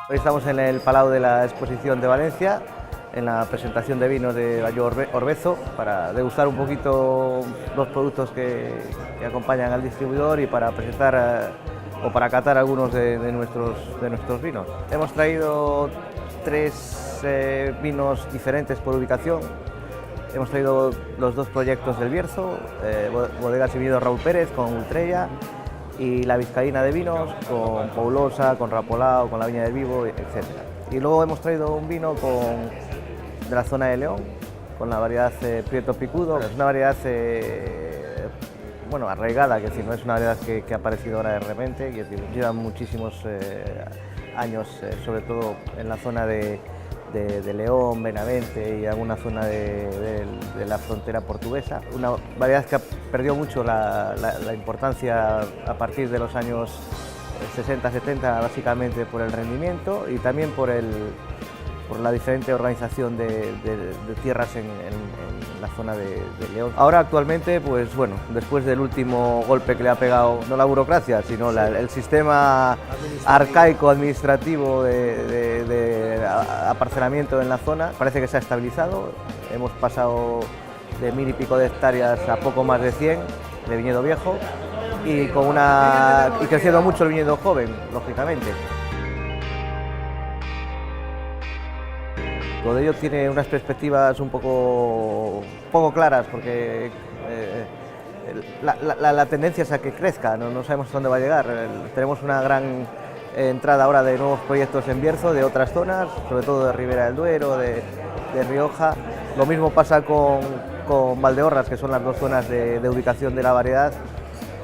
Hoy estamos en el Palau de la Exposición de Valencia, en la presentación de vinos de Bayo Orbezo, para degustar un poquito los productos que acompañan al distribuidor y para presentar o para catar algunos de nuestros vinos. Hemos traído tres vinos diferentes por ubicación. Hemos traído los dos proyectos del Bierzo, Bodegas y Viñedos Raúl Pérez con Ultrella, y la Vizcaína de vinos con Paulosa, con Rapolao, con la Viña del Vivo, etc. Y luego hemos traído un vino de la zona de León, con la variedad Prieto Picudo. Es una variedad bueno, arraigada, que decir, no es una variedad que ha aparecido ahora de repente, que decir, lleva muchísimos años, sobre todo en la zona de León, Benavente y alguna zona de la frontera portuguesa. Una variedad que perdió mucho la importancia a partir de los años 60-70, básicamente por el rendimiento y también por la diferente organización de tierras en la zona de León. Ahora actualmente, pues bueno, después del último golpe que le ha pegado, no la burocracia, sino el sistema arcaico administrativo de aparcelamiento en la zona, parece que se ha estabilizado. Hemos pasado de 1000 y pico de hectáreas a poco más de 100 de viñedo viejo y creciendo mucho el viñedo joven, lógicamente. Godello tiene unas perspectivas un poco claras porque la tendencia es a que crezca, no sabemos dónde va a llegar. Tenemos una gran entrada ahora de nuevos proyectos en Bierzo, de otras zonas, sobre todo de Ribera del Duero, de Rioja. Lo mismo pasa con Valdeorras, que son las dos zonas de ubicación de la variedad.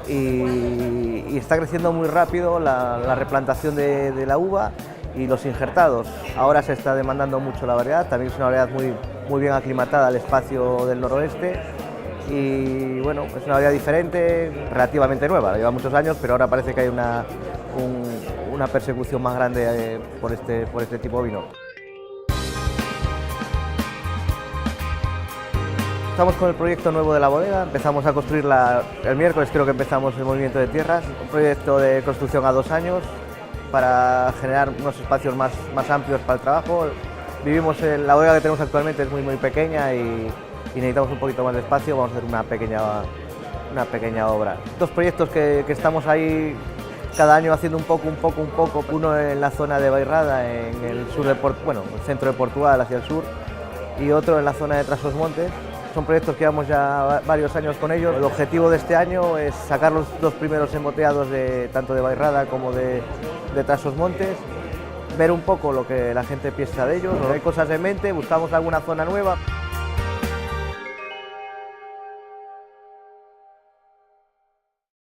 Y está creciendo muy rápido la replantación de la uva y los injertados. Ahora se está demandando mucho la variedad, también es una variedad muy bien aclimatada al espacio del noroeste y bueno, es una variedad diferente, relativamente nueva, lleva muchos años, pero ahora parece que hay una persecución más grande por este tipo de vino. Estamos con el proyecto nuevo de la bodega, empezamos a construirla el miércoles, creo que empezamos el movimiento de tierras, un proyecto de construcción a 2 años, para generar unos espacios más amplios para el trabajo. La bodega que tenemos actualmente es muy pequeña y necesitamos un poquito más de espacio, vamos a hacer una pequeña obra. Dos proyectos que estamos ahí cada año haciendo un poco, uno en la zona de Bairrada, en el sur el centro de Portugal hacia el sur, y otro en la zona de Trasosmontes. Son proyectos que llevamos ya varios años con ellos. El objetivo de este año es sacar los dos primeros emboteados tanto de Bairrada como de Trasosmontes, ver un poco lo que la gente piensa de ellos, hay cosas en mente, buscamos alguna zona nueva.